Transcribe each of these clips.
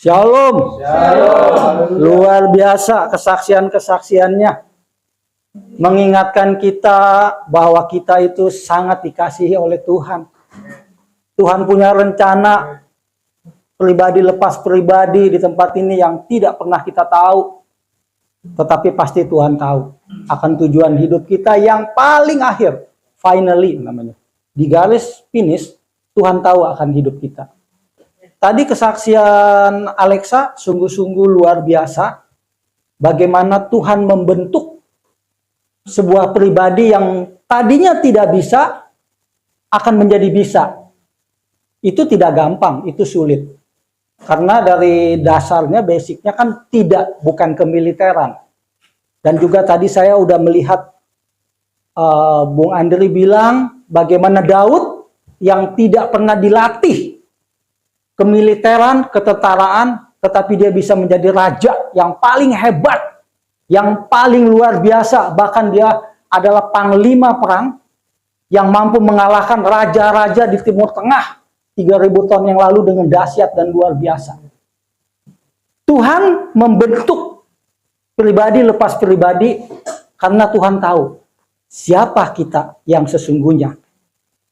Shalom. Shalom. Luar biasa kesaksian-kesaksiannya. Mengingatkan kita bahwa kita itu sangat dikasihi oleh Tuhan. Tuhan punya rencana pribadi lepas pribadi di tempat ini yang tidak pernah kita tahu. Tetapi pasti Tuhan tahu akan tujuan hidup kita yang paling akhir. Finally namanya. Di garis finish, Tuhan tahu akan hidup kita. Tadi kesaksian Alexa sungguh-sungguh luar biasa. Bagaimana Tuhan membentuk sebuah pribadi yang tadinya tidak bisa akan menjadi bisa. Itu tidak gampang, itu sulit. Karena dari dasarnya, basicnya kan bukan kemiliteran. Dan juga tadi saya udah melihat Bung Andri bilang bagaimana Daud yang tidak pernah dilatih kemiliteran, ketentaraan, tetapi dia bisa menjadi raja yang paling hebat, yang paling luar biasa. Bahkan dia adalah panglima perang yang mampu mengalahkan raja-raja di Timur Tengah 3000 tahun yang lalu dengan dahsyat dan luar biasa. Tuhan membentuk pribadi lepas pribadi karena Tuhan tahu siapa kita yang sesungguhnya.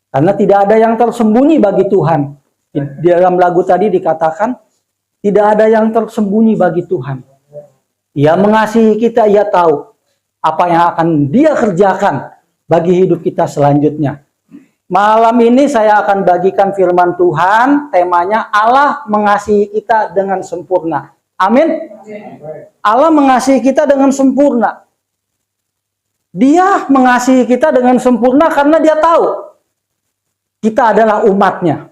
Karena tidak ada yang tersembunyi bagi Tuhan. Di dalam lagu tadi dikatakan, tidak ada yang tersembunyi bagi Tuhan. Ia mengasihi kita, ia tahu apa yang akan dia kerjakan bagi hidup kita selanjutnya. Malam ini saya akan bagikan firman Tuhan, temanya Allah mengasihi kita dengan sempurna. Amin. Allah mengasihi kita dengan sempurna. Dia mengasihi kita dengan sempurna karena dia tahu kita adalah umatnya.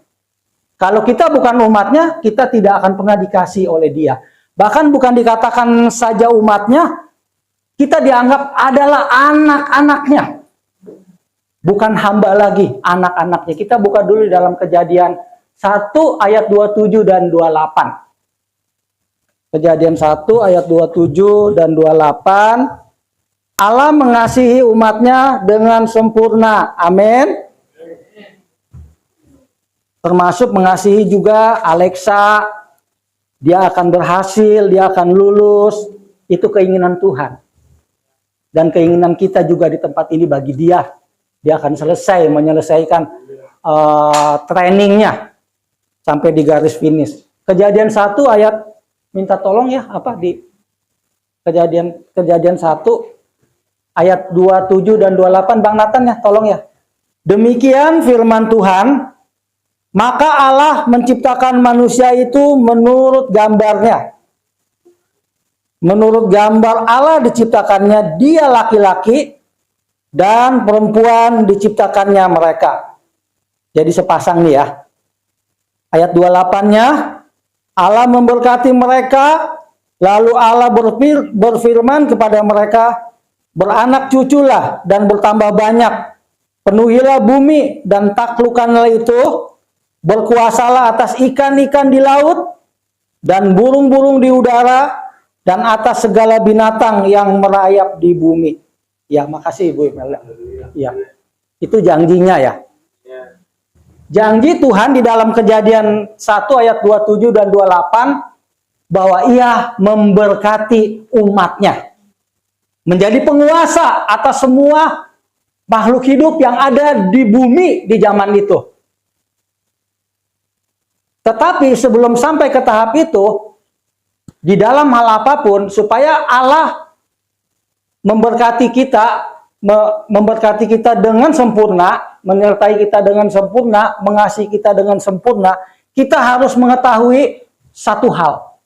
Kalau kita bukan umatnya, kita tidak akan pernah dikasih oleh dia. Bahkan bukan dikatakan saja umatnya, kita dianggap adalah anak-anaknya. Bukan hamba lagi, anak-anaknya. Kita buka dulu dalam Kejadian 1 ayat 27 dan 28. Kejadian 1 ayat 27 dan 28. Allah mengasihi umatnya dengan sempurna. Amin. Termasuk mengasihi juga Alexa. Dia akan berhasil, dia akan lulus. Itu keinginan Tuhan. Dan keinginan kita juga di tempat ini bagi dia. Dia akan menyelesaikan trainingnya sampai di garis finish. Kejadian 1 ayat, minta tolong ya, di Kejadian 1 ayat 27 dan 28, Bang Nathan ya, tolong ya. Demikian firman Tuhan. Maka Allah menciptakan manusia itu menurut gambarnya. Menurut gambar Allah diciptakannya dia laki-laki dan perempuan diciptakannya mereka. Jadi sepasang nih ya. Ayat 28-nya, Allah memberkati mereka, lalu Allah berfirman kepada mereka, beranak cuculah dan bertambah banyak. Penuhilah bumi dan taklukkanlah itu. Berkuasalah atas ikan-ikan di laut dan burung-burung di udara dan atas segala binatang yang merayap di bumi. Ya, makasih Ibu Imelda. Ya, itu janjinya ya. Janji Tuhan di dalam Kejadian 1 ayat 27 dan 28 bahwa ia memberkati umatnya. Menjadi penguasa atas semua makhluk hidup yang ada di bumi di zaman itu. Tetapi sebelum sampai ke tahap itu, di dalam hal apapun, supaya Allah memberkati kita dengan sempurna, menyertai kita dengan sempurna, mengasihi kita dengan sempurna, kita harus mengetahui satu hal.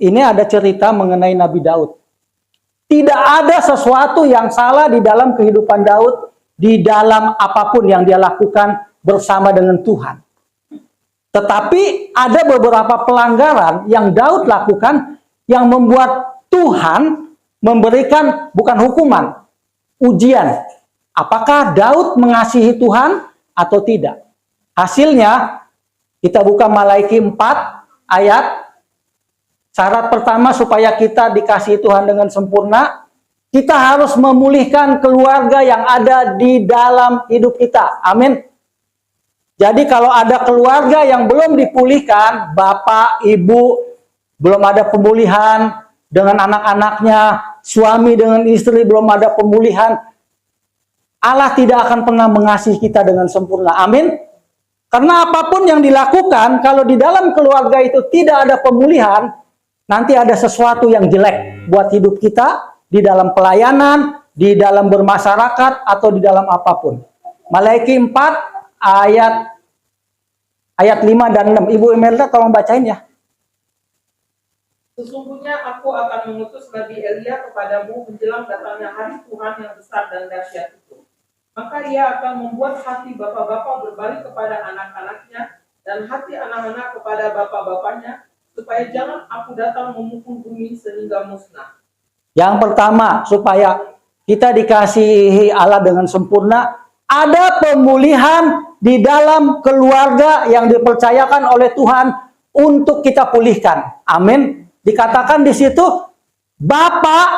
Ini ada cerita mengenai Nabi Daud. Tidak ada sesuatu yang salah di dalam kehidupan Daud, di dalam apapun yang dia lakukan bersama dengan Tuhan. Tetapi ada beberapa pelanggaran yang Daud lakukan yang membuat Tuhan memberikan bukan hukuman, ujian. Apakah Daud mengasihi Tuhan atau tidak? Hasilnya kita buka Malaiki 4 ayat. Syarat pertama supaya kita dikasihi Tuhan dengan sempurna, kita harus memulihkan keluarga yang ada di dalam hidup kita. Amin. Jadi kalau ada keluarga yang belum dipulihkan, bapak, ibu, belum ada pemulihan dengan anak-anaknya, suami dengan istri belum ada pemulihan, Allah tidak akan pernah mengasihi kita dengan sempurna. Amin. Karena apapun yang dilakukan, kalau di dalam keluarga itu tidak ada pemulihan, nanti ada sesuatu yang jelek buat hidup kita, di dalam pelayanan, di dalam bermasyarakat, atau di dalam apapun. Malaiki 4 ayat 5 dan 6. Ibu Imelda tolong bacain ya. Sesungguhnya aku akan mengutus Nabi Elia kepadamu menjelang datangnya hari Tuhan yang besar dan dahsyat itu. Maka ia akan membuat hati bapak-bapak berbalik kepada anak-anaknya dan hati anak-anak kepada bapak-bapaknya, supaya jangan aku datang memukul bumi sehingga musnah. Yang pertama, supaya kita dikasihi Allah dengan sempurna, ada pemulihan di dalam keluarga yang dipercayakan oleh Tuhan untuk kita pulihkan. Amin. Dikatakan di situ, Bapak,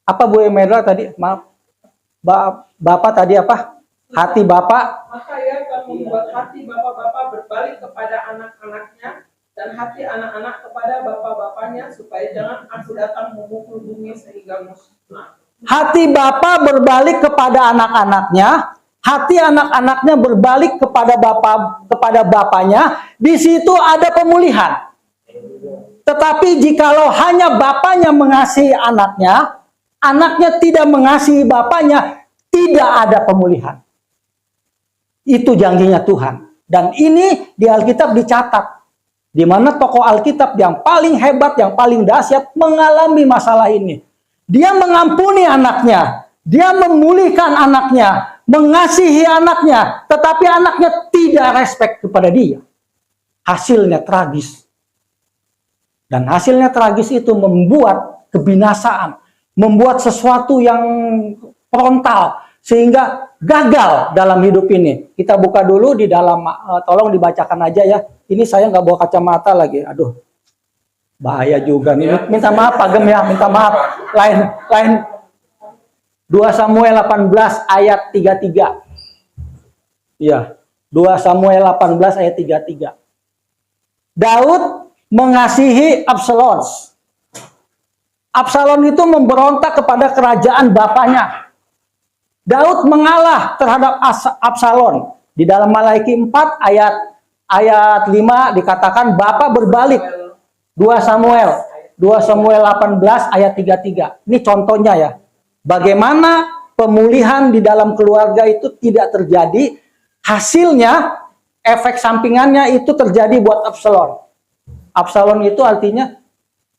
apa Bu Emelda tadi? Maaf. Bapak tadi apa? Hati Bapak. Maka ia akan membuat hati bapak-bapak berbalik kepada anak-anaknya dan hati anak-anak kepada bapak-bapaknya, supaya jangan aku datang memukul bumi sehingga musnah. Hati Bapak berbalik kepada anak-anaknya, hati anak-anaknya berbalik kepada bapaknya. Di situ ada pemulihan. Tetapi jikalau hanya bapaknya mengasihi anaknya, anaknya tidak mengasihi bapaknya, tidak ada pemulihan. Itu janjinya Tuhan. Dan ini di Alkitab dicatat. Di mana tokoh Alkitab yang paling hebat, yang paling dahsyat mengalami masalah ini. Dia mengampuni anaknya, dia memulihkan anaknya, mengasihi anaknya, tetapi anaknya tidak respect kepada dia. Hasilnya tragis. Dan hasilnya tragis itu membuat kebinasaan, membuat sesuatu yang frontal, sehingga gagal dalam hidup ini. Kita buka dulu di dalam, tolong dibacakan aja ya. Ini saya nggak bawa kacamata lagi, aduh. Bahaya juga nih. Minta maaf Pak Gem ya, minta maaf. Lain 2 Samuel 18 ayat 33. Iya, 2 Samuel 18 ayat 33. Daud mengasihi Absalom. Absalom itu memberontak kepada kerajaan bapaknya. Daud mengalah terhadap Absalom. Di dalam Malaiki 4 ayat 5 dikatakan Bapak berbalik. 2 Samuel 18 ayat 33. Ini contohnya ya. Bagaimana pemulihan di dalam keluarga itu tidak terjadi, hasilnya efek sampingannya itu terjadi buat Absalom. Absalom itu artinya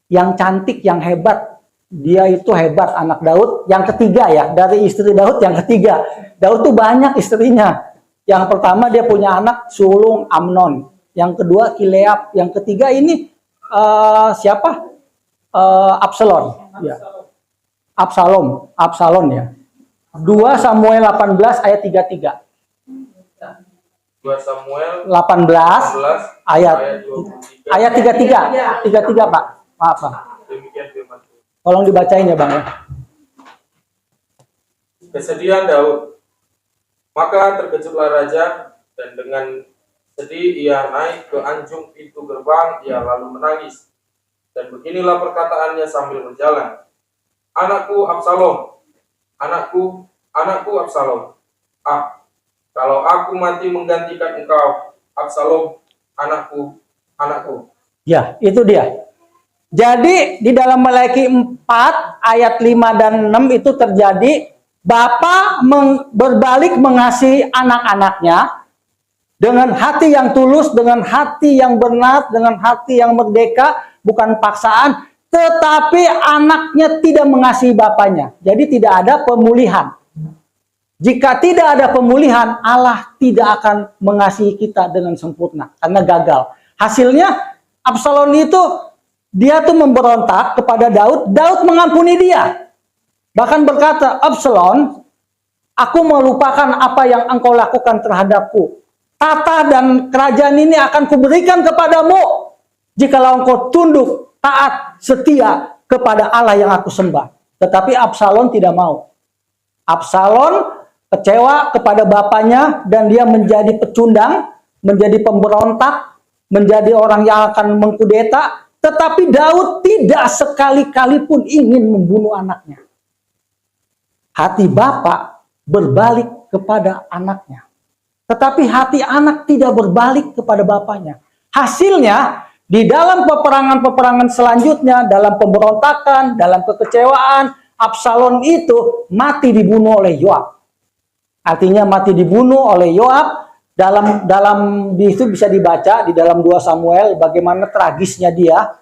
yang cantik, yang hebat. Dia itu hebat, anak Daud yang ketiga ya, dari istri Daud yang ketiga. Daud tuh banyak istrinya. Yang pertama dia punya anak sulung Amnon, yang kedua Kileab, yang ketiga ini siapa? Absalom. Ya. Absalom ya. 2 Samuel 18 ayat 33. 2 Samuel 18 ayat 33. 33 Pak. Maaf Pak. Demikian firman Tuhan. Tolong dibacain ya Bang ya. Kesedihan Daud. Maka terkejutlah raja, dan dengan sedih ia naik ke anjung pintu gerbang, ia lalu menangis. Dan beginilah perkataannya sambil berjalan. Anakku Absalom, anakku Absalom. Ah, kalau aku mati menggantikan engkau, Absalom, anakku. Ya, itu dia. Jadi di dalam Malaiki 4 ayat 5 dan 6 itu terjadi Bapa berbalik mengasihi anak-anaknya dengan hati yang tulus, dengan hati yang benar, dengan hati yang merdeka, bukan paksaan, tetapi anaknya tidak mengasihi bapaknya. Jadi tidak ada pemulihan. Jika tidak ada pemulihan, Allah tidak akan mengasihi kita dengan sempurna karena gagal. Hasilnya Absalom itu dia tuh memberontak kepada Daud, Daud mengampuni dia. Bahkan berkata, Absalom, aku melupakan apa yang engkau lakukan terhadapku. Tata dan kerajaan ini akan kuberikan kepadamu jikalau engkau tunduk, taat, setia kepada Allah yang aku sembah. Tetapi Absalom tidak mau. Absalom kecewa kepada bapaknya, dan dia menjadi pecundang, menjadi pemberontak, menjadi orang yang akan mengkudeta. Tetapi Daud tidak sekali-kali pun ingin membunuh anaknya. Hati bapak berbalik kepada anaknya. Tetapi hati anak tidak berbalik kepada bapaknya. Hasilnya, di dalam peperangan-peperangan selanjutnya, dalam pemberontakan, dalam kekecewaan, Absalom itu mati dibunuh oleh Yoab. Artinya mati dibunuh oleh Yoab. Dalam itu bisa dibaca di dalam 2 Samuel bagaimana tragisnya dia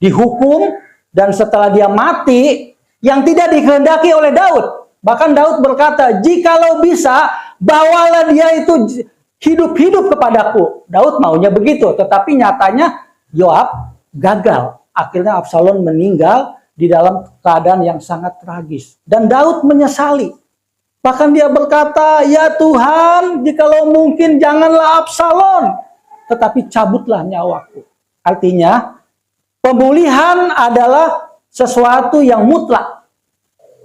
dihukum, dan setelah dia mati yang tidak dikehendaki oleh Daud. Bahkan Daud berkata, "Jikalau bisa, bawalah dia itu hidup-hidup kepadaku." Daud maunya begitu, tetapi nyatanya Yoab gagal. Akhirnya Absalom meninggal di dalam keadaan yang sangat tragis. Dan Daud menyesali. Bahkan dia berkata, "Ya Tuhan, jikalau mungkin janganlah Absalom, tetapi cabutlah nyawaku." Artinya, pemulihan adalah sesuatu yang mutlak.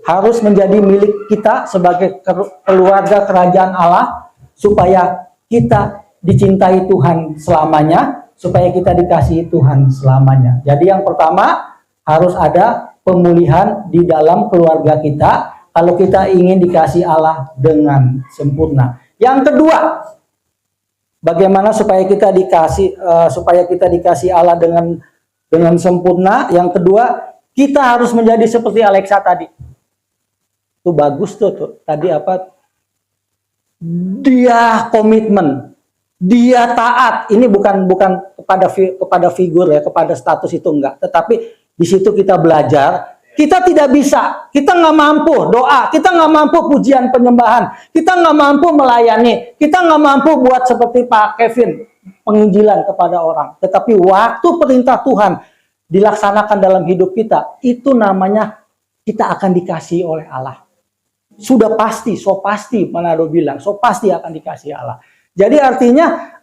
Harus menjadi milik kita sebagai keluarga kerajaan Allah, supaya kita dicintai Tuhan selamanya, supaya kita dikasihi Tuhan selamanya. Jadi yang pertama, harus ada pemulihan di dalam keluarga kita, kalau kita ingin dikasih Allah dengan sempurna. Yang kedua, bagaimana supaya kita dikasih Allah dengan sempurna? Yang kedua, kita harus menjadi seperti Alexa tadi. Itu bagus tuh. Tadi apa? Dia komitmen, dia taat. Ini bukan kepada figur ya, kepada status itu enggak. Tetapi di situ kita belajar. Kita tidak bisa, kita nggak mampu doa, kita nggak mampu pujian penyembahan, kita nggak mampu melayani, kita nggak mampu buat seperti Pak Kevin, penginjilan kepada orang. Tetapi waktu perintah Tuhan dilaksanakan dalam hidup kita, itu namanya kita akan dikasihi oleh Allah. Sudah pasti, so pasti, Manado bilang, so pasti akan dikasihi Allah. Jadi artinya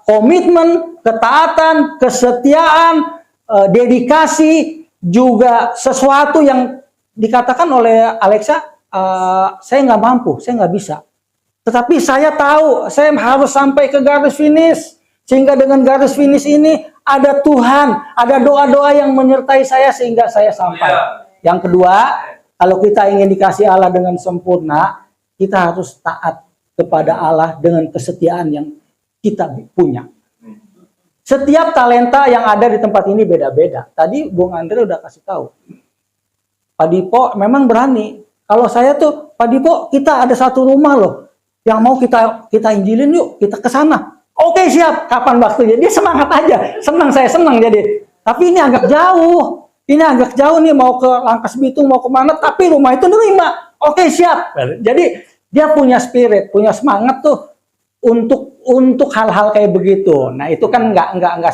komitmen, ketaatan, kesetiaan, dedikasi, juga sesuatu yang dikatakan oleh Alexa, saya nggak mampu, saya nggak bisa. Tetapi saya tahu, saya harus sampai ke garis finish. Sehingga dengan garis finish ini, ada Tuhan, ada doa-doa yang menyertai saya sehingga saya sampai. Yang kedua, kalau kita ingin dikasih Allah dengan sempurna, kita harus taat kepada Allah dengan kesetiaan yang kita punya. Setiap talenta yang ada di tempat ini beda-beda. Tadi Bung Andre udah kasih tahu. Pak Dipo memang berani. Kalau saya tuh, Pak Dipo, kita ada satu rumah loh, yang mau kita injilin yuk, kita ke sana. Oke, siap. Kapan waktunya? Dia semangat aja. Saya senang jadi. Tapi ini agak jauh. Ini agak jauh nih, mau ke Langkas Bitung, mau kemana, tapi rumah itu nerima. Oke, siap. Jadi dia punya spirit, punya semangat tuh untuk hal-hal kayak begitu. Nah, itu kan nggak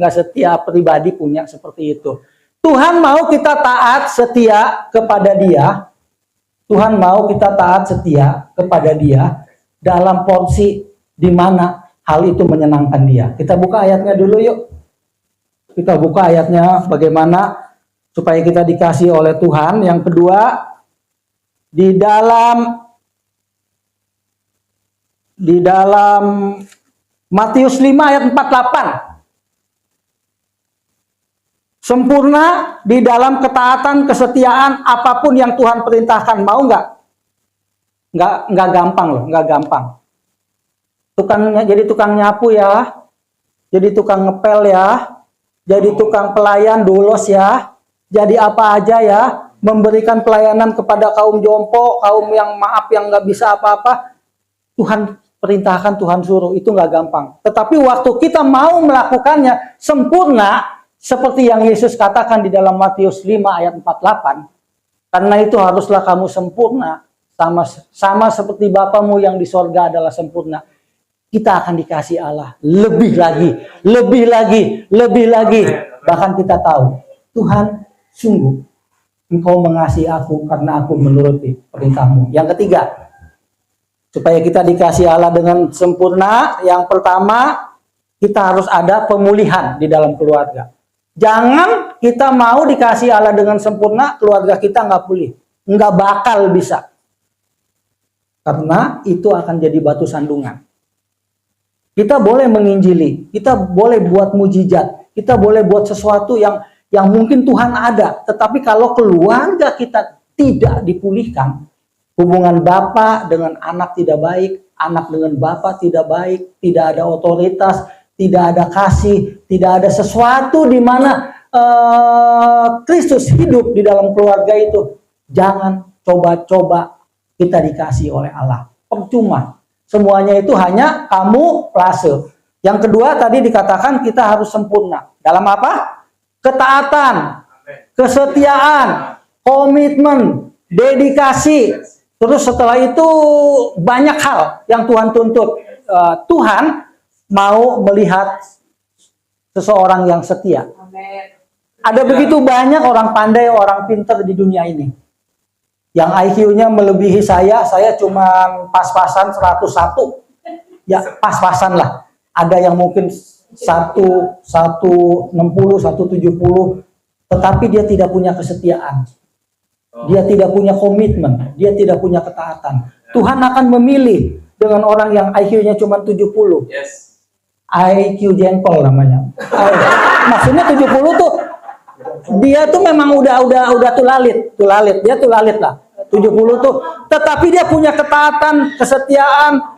setiap pribadi punya seperti itu. Tuhan mau kita taat setia kepada Dia. Tuhan mau kita taat setia kepada Dia dalam porsi di mana hal itu menyenangkan Dia. Kita buka ayatnya dulu yuk. Kita buka ayatnya bagaimana supaya kita dikasih oleh Tuhan. Yang kedua, di dalam Matius 5 ayat 48. Sempurna di dalam ketaatan, kesetiaan, apapun yang Tuhan perintahkan. Mau nggak? Nggak gampang loh, nggak gampang. Jadi tukang nyapu ya, jadi tukang ngepel ya, jadi tukang pelayan dulos ya, jadi apa aja ya, memberikan pelayanan kepada kaum jompo, kaum yang maaf yang nggak bisa apa-apa. Tuhan perintahkan, Tuhan suruh, itu nggak gampang. Tetapi waktu kita mau melakukannya sempurna, seperti yang Yesus katakan di dalam Matius 5 ayat 48, karena itu haruslah kamu sempurna, sama seperti Bapamu yang di sorga adalah sempurna. Kita akan dikasih Allah lebih lagi. Bahkan kita tahu, Tuhan, sungguh Engkau mengasihi aku karena aku menuruti perintah-Mu. Yang ketiga, supaya kita dikasih Allah dengan sempurna, yang pertama, kita harus ada pemulihan di dalam keluarga. Jangan kita mau dikasih Allah dengan sempurna, keluarga kita nggak pulih. Nggak bakal bisa. Karena itu akan jadi batu sandungan. Kita boleh menginjili, kita boleh buat mujizat, kita boleh buat sesuatu yang mungkin Tuhan ada, tetapi kalau keluarga kita tidak dipulihkan, hubungan bapak dengan anak tidak baik, anak dengan bapak tidak baik, tidak ada otoritas, tidak ada kasih, tidak ada sesuatu di mana Kristus hidup di dalam keluarga itu. Jangan coba-coba kita dikasih oleh Allah. Percuma. Semuanya itu hanya kamuflase. Yang kedua tadi dikatakan kita harus sempurna. Dalam apa? Ketaatan, kesetiaan, komitmen, dedikasi. Terus setelah itu banyak hal yang Tuhan tuntut. Tuhan mau melihat seseorang yang setia. Ada begitu banyak orang pandai, orang pintar di dunia ini. Yang IQ-nya melebihi saya cuma pas-pasan 101. Ya, pas-pasan lah. Ada yang mungkin 160, 170, tetapi dia tidak punya kesetiaan. Dia tidak punya komitmen, dia tidak punya ketaatan. Tuhan akan memilih dengan orang yang IQ-nya cuma 70. Yes. IQ jengkol namanya. Maksudnya 70 tuh dia tuh memang udah tulalit, dia tulalit lah. 70 tuh, tetapi dia punya ketaatan, kesetiaan,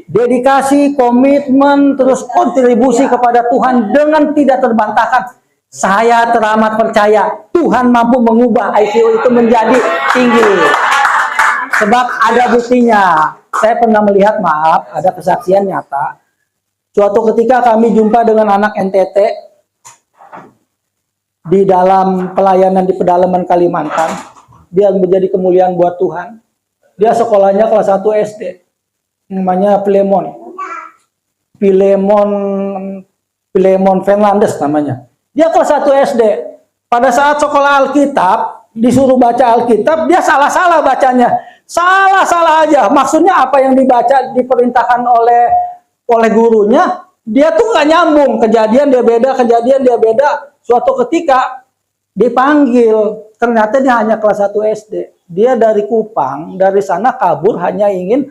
dedikasi, komitmen, terus kontribusi kepada Tuhan dengan tidak terbantahkan. Saya teramat percaya Tuhan mampu mengubah IQ itu menjadi tinggi. Sebab ada buktinya. Saya pernah melihat, ada kesaksian nyata. Suatu ketika kami jumpa dengan anak NTT di dalam pelayanan di pedalaman Kalimantan. Dia menjadi kemuliaan buat Tuhan. Dia sekolahnya kelas 1 SD. Namanya Filemon Fernandes namanya. Dia kelas 1 SD. Pada saat sekolah Alkitab, disuruh baca Alkitab, dia salah-salah bacanya. Salah-salah aja. Maksudnya apa yang dibaca, diperintahkan oleh gurunya, dia tuh nggak nyambung. Kejadian dia beda. Suatu ketika dipanggil, ternyata dia hanya kelas 1 SD. Dia dari Kupang, dari sana kabur hanya ingin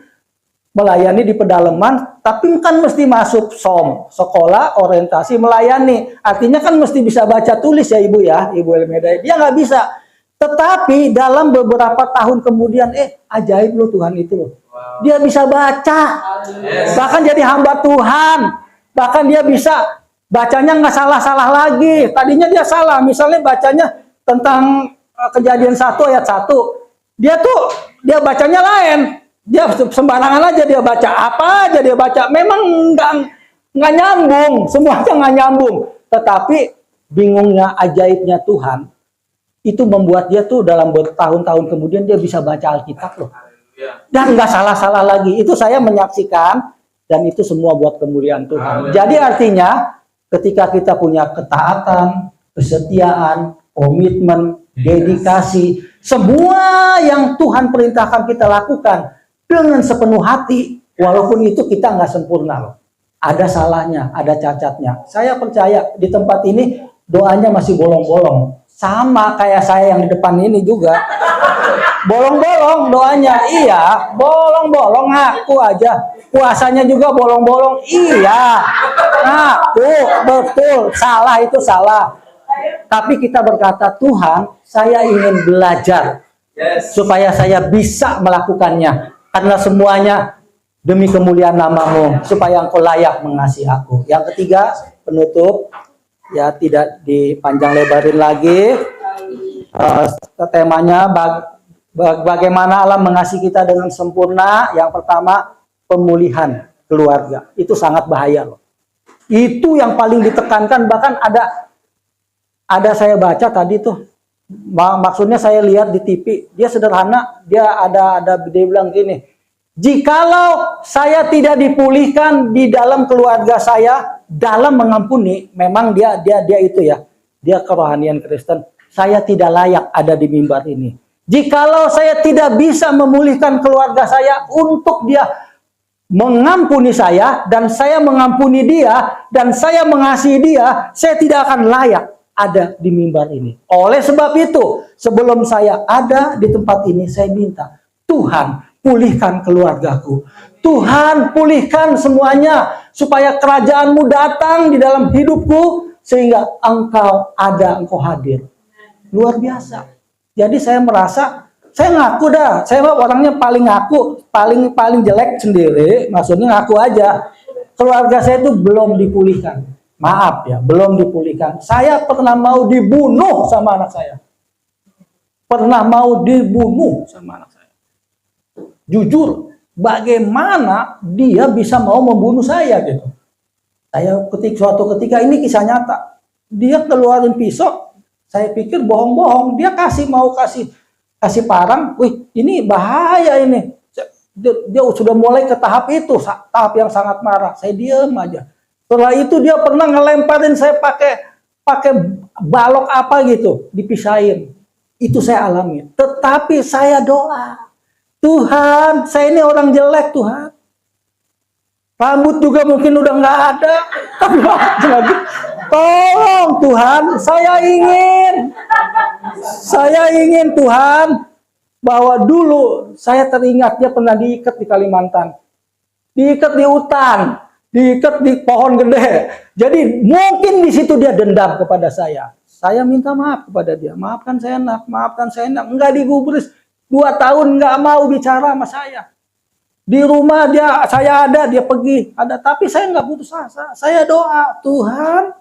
melayani di pedalaman, tapi kan mesti masuk SOM, sekolah orientasi melayani. Artinya kan mesti bisa baca tulis ya Ibu Elmeda. Dia nggak bisa. Tetapi dalam beberapa tahun kemudian, ajaib loh Tuhan itu loh. Dia bisa baca, bahkan jadi hamba Tuhan. Bahkan dia bisa bacanya nggak salah-salah lagi. Tadinya dia salah, misalnya bacanya tentang Kejadian 1 ayat 1. Dia bacanya lain. Dia sembarangan aja dia baca, apa aja dia baca. Memang nggak nyambung, semuanya nggak nyambung. Tetapi bingungnya, ajaibnya Tuhan itu membuat dia tuh dalam bertahun-tahun kemudian dia bisa baca Alkitab loh. Dan nggak salah-salah lagi. Itu saya menyaksikan dan itu semua buat kemuliaan Tuhan. Jadi artinya ketika kita punya ketaatan, kesetiaan, komitmen, dedikasi, semua yang Tuhan perintahkan kita lakukan dengan sepenuh hati, walaupun itu kita nggak sempurna loh. Ada salahnya, ada cacatnya. Saya percaya di tempat ini doanya masih bolong-bolong. Sama kayak saya yang di depan ini juga. Bolong-bolong doanya, iya. Bolong-bolong, ngaku aja. Puasanya juga bolong-bolong, iya. Ngaku, betul. Salah itu salah. Tapi kita berkata, Tuhan, saya ingin belajar supaya saya bisa melakukannya. Karena semuanya demi kemuliaan nama-Mu, supaya Engkau layak mengasihi aku. Yang ketiga, penutup, ya tidak dipanjang lebarin lagi. Temanya bagaimana Allah mengasihi kita dengan sempurna. Yang pertama, pemulihan keluarga. Itu sangat bahaya loh. Itu yang paling ditekankan, bahkan ada saya baca tadi tuh, maksudnya saya lihat di TV, dia sederhana, dia bilang gini, jikalau saya tidak dipulihkan di dalam keluarga saya dalam mengampuni, memang dia itu ya, dia kerohanian Kristen, saya tidak layak ada di mimbar ini. Jikalau saya tidak bisa memulihkan keluarga saya untuk dia mengampuni saya dan saya mengampuni dia dan saya mengasihi dia, saya tidak akan layak ada di mimbar ini. Oleh sebab itu, sebelum saya ada di tempat ini, saya minta, Tuhan, pulihkan keluargaku. Tuhan, pulihkan semuanya supaya kerajaan-Mu datang di dalam hidupku sehingga Engkau hadir. Luar biasa. Jadi saya merasa, saya ngaku dah, saya orangnya paling ngaku, paling jelek sendiri, maksudnya ngaku aja. Keluarga saya itu belum dipulihkan. Maaf ya, belum dipulihkan. Saya pernah mau dibunuh sama anak saya. Pernah mau dibunuh sama anak saya. Jujur, bagaimana dia bisa mau membunuh saya gitu. Saya suatu ketika, ini kisah nyata. Dia keluarin pisau, saya pikir bohong-bohong. Dia kasih parang, wih ini bahaya ini. Dia sudah mulai ke tahap itu, tahap yang sangat marah. Saya diam aja. Setelah itu dia pernah ngelemparin saya pakai balok apa gitu, dipisahin. Itu saya alami. Tetapi saya doa, Tuhan, saya ini orang jelek Tuhan. Rambut juga mungkin udah nggak ada. Tapi tolong Tuhan, saya ingin Tuhan. Bahwa dulu saya teringat dia pernah diikat di Kalimantan. Diikat di hutan, diikat di pohon gede. Jadi mungkin di situ dia dendam kepada saya. Saya minta maaf kepada dia. Maafkan saya nak. Enggak digubris. 2 tahun enggak mau bicara sama saya. Di rumah saya ada, dia pergi. Ada, tapi saya enggak putus asa. Saya doa, Tuhan,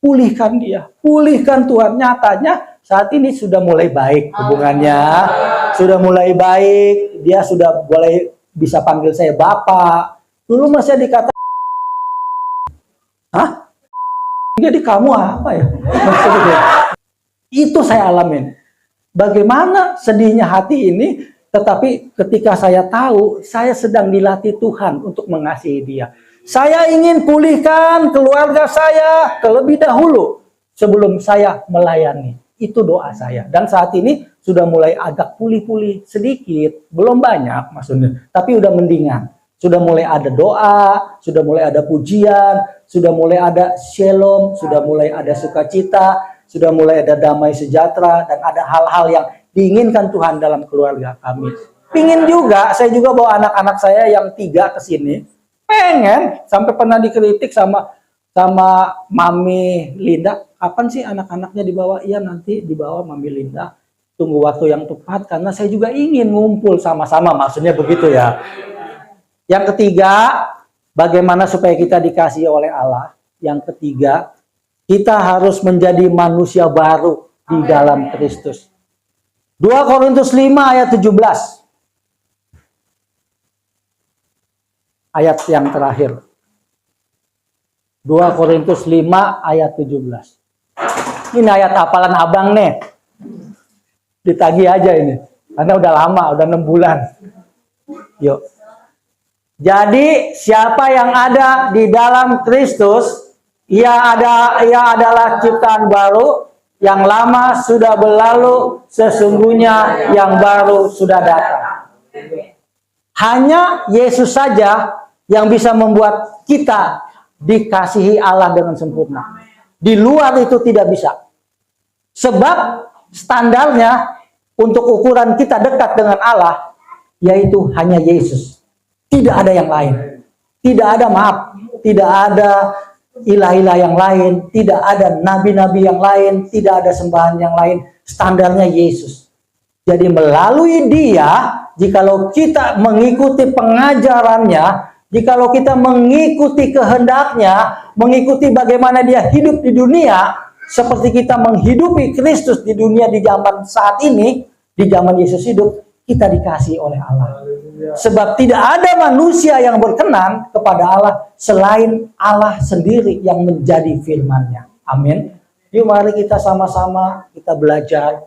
pulihkan dia. Pulihkan Tuhan. Nyatanya saat ini sudah mulai baik hubungannya. Sudah mulai baik, dia sudah boleh bisa panggil saya Bapak. Dulu masih dikata, hah? Jadi kamu apa ya? Itu saya alamin. Bagaimana sedihnya hati ini, tetapi ketika saya tahu, saya sedang dilatih Tuhan untuk mengasihi dia. Saya ingin pulihkan keluarga saya terlebih dahulu sebelum saya melayani. Itu doa saya. Dan saat ini sudah mulai agak pulih-pulih sedikit, belum banyak maksudnya, tapi udah mendingan. Sudah mulai ada doa, sudah mulai ada pujian, sudah mulai ada shalom, sudah mulai ada sukacita, sudah mulai ada damai sejahtera, dan ada hal-hal yang diinginkan Tuhan dalam keluarga kami. Pingin juga, saya juga bawa anak-anak saya yang 3 ke sini, pengen, sampai pernah dikritik sama Mami Linda, kapan sih anak-anaknya dibawa? Iya nanti dibawa Mami Linda, tunggu waktu yang tepat, karena saya juga ingin ngumpul sama-sama, maksudnya begitu ya. Yang ketiga, bagaimana supaya kita dikasihi oleh Allah. Yang ketiga, kita harus menjadi manusia baru di dalam Kristus. 2 Korintus 5 ayat 17. Ayat yang terakhir. 2 Korintus 5 ayat 17. Ini ayat hafalan abang nih. Ditagih aja ini. Karena udah lama, udah 6 bulan. Yuk. Jadi siapa yang ada di dalam Kristus, ia adalah ciptaan baru, yang lama sudah berlalu, sesungguhnya yang baru sudah datang. Hanya Yesus saja yang bisa membuat kita dikasihi Allah dengan sempurna. Di luar itu tidak bisa. Sebab standarnya untuk ukuran kita dekat dengan Allah, yaitu hanya Yesus. Tidak ada yang lain. Tidak ada tidak ada ilah-ilah yang lain, tidak ada nabi-nabi yang lain, tidak ada sembahan yang lain. Standarnya Yesus. Jadi melalui dia, jikalau kita mengikuti pengajarannya, jikalau kita mengikuti kehendaknya, mengikuti bagaimana dia hidup di dunia, seperti kita menghidupi Kristus di dunia di zaman saat ini, di zaman Yesus hidup, kita dikasihi oleh Allah. Sebab tidak ada manusia yang berkenan kepada Allah selain Allah sendiri yang menjadi firman-Nya. Amin. Yuk mari kita sama-sama kita belajar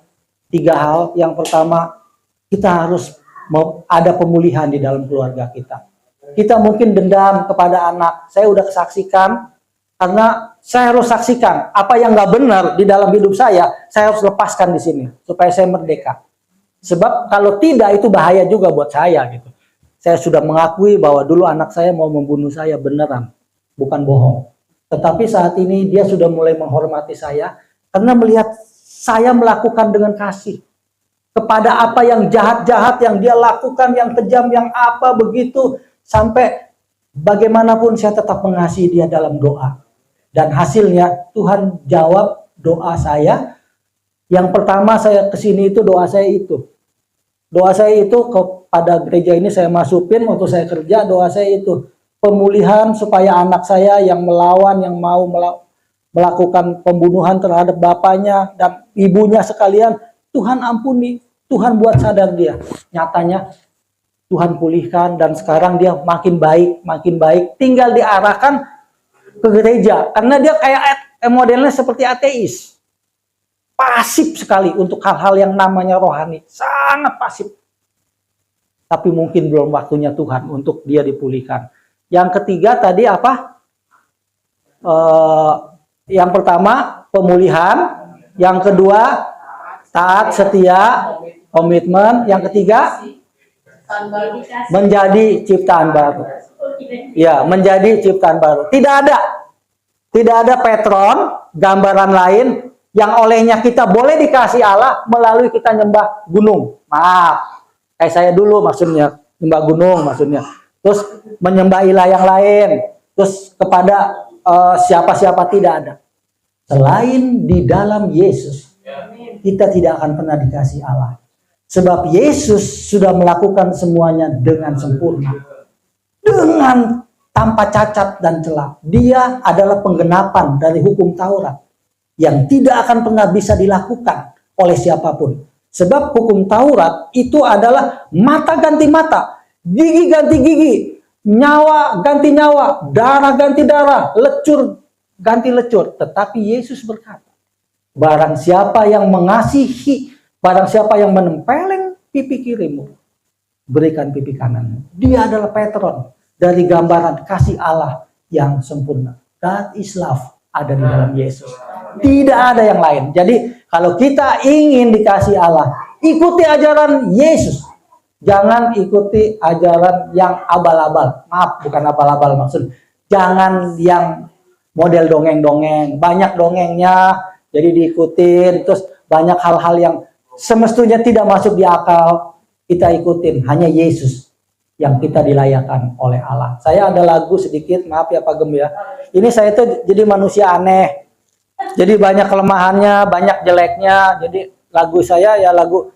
3 hal. Yang pertama, kita harus ada pemulihan di dalam keluarga kita. Kita mungkin dendam kepada anak. Saya udah saksikan, karena saya harus saksikan apa yang nggak benar di dalam hidup saya harus lepaskan di sini supaya saya merdeka. Sebab kalau tidak itu bahaya juga buat saya gitu. Saya sudah mengakui bahwa dulu anak saya mau membunuh saya beneran, bukan bohong. Tetapi saat ini dia sudah mulai menghormati saya karena melihat saya melakukan dengan kasih. kepada apa yang jahat-jahat yang dia lakukan, yang kejam, yang apa begitu, sampai bagaimanapun saya tetap mengasihi dia dalam doa. Dan hasilnya Tuhan jawab doa saya. Yang pertama saya kesini itu doa saya itu. Doa saya itu kepada gereja ini saya masukin waktu saya kerja, doa saya itu pemulihan supaya anak saya yang melawan, yang mau melakukan pembunuhan terhadap bapaknya dan ibunya sekalian, Tuhan ampuni, Tuhan buat sadar dia. Nyatanya Tuhan pulihkan dan sekarang dia makin baik, tinggal diarahkan ke gereja karena dia kayak modelnya seperti ateis. Pasif sekali untuk hal-hal yang namanya rohani, sangat pasif. Tapi mungkin belum waktunya Tuhan untuk dia dipulihkan. Yang ketiga tadi apa? Yang pertama pemulihan, yang kedua taat, setia, komitmen, yang ketiga menjadi ciptaan baru. Ya, menjadi ciptaan baru. Tidak ada patron, gambaran lain yang olehnya kita boleh dikasih Allah melalui kita nyembah gunung. Maaf, kayak saya dulu maksudnya, nyembah gunung maksudnya. Terus menyembah ilah yang lain. Terus kepada siapa-siapa, tidak ada. Selain di dalam Yesus, kita tidak akan pernah dikasih Allah. Sebab Yesus sudah melakukan semuanya dengan sempurna. Dengan tanpa cacat dan celah. Dia adalah penggenapan dari hukum Taurat yang tidak akan pernah bisa dilakukan oleh siapapun. Sebab hukum Taurat itu adalah mata ganti mata, gigi ganti gigi, nyawa ganti nyawa, darah ganti darah, lecur ganti lecur. Tetapi Yesus berkata, barang siapa yang mengasihi, barang siapa yang menempeleng pipi kirimu, berikan pipi kananmu. Dia adalah patron dari gambaran kasih Allah yang sempurna. God is love ada di dalam Yesus. Tidak ada yang lain. Jadi kalau kita ingin dikasih Allah, ikuti ajaran Yesus. Jangan ikuti ajaran yang abal-abal. Maaf, bukan abal-abal maksud. Jangan yang model dongeng-dongeng. Banyak dongengnya, jadi diikutin. Terus banyak hal-hal yang semestinya tidak masuk di akal, kita ikutin. Hanya Yesus yang kita dilayakan oleh Allah. Saya ada lagu sedikit, maaf ya Pak Gem ya. Ini saya tuh jadi manusia aneh. Jadi banyak kelemahannya, banyak jeleknya. Jadi lagu saya ya lagu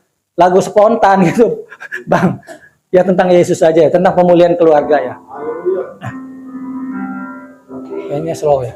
spontan gitu, Bang. Ya tentang Yesus aja ya, tentang pemulihan keluarga ya. Kayaknya slow ya.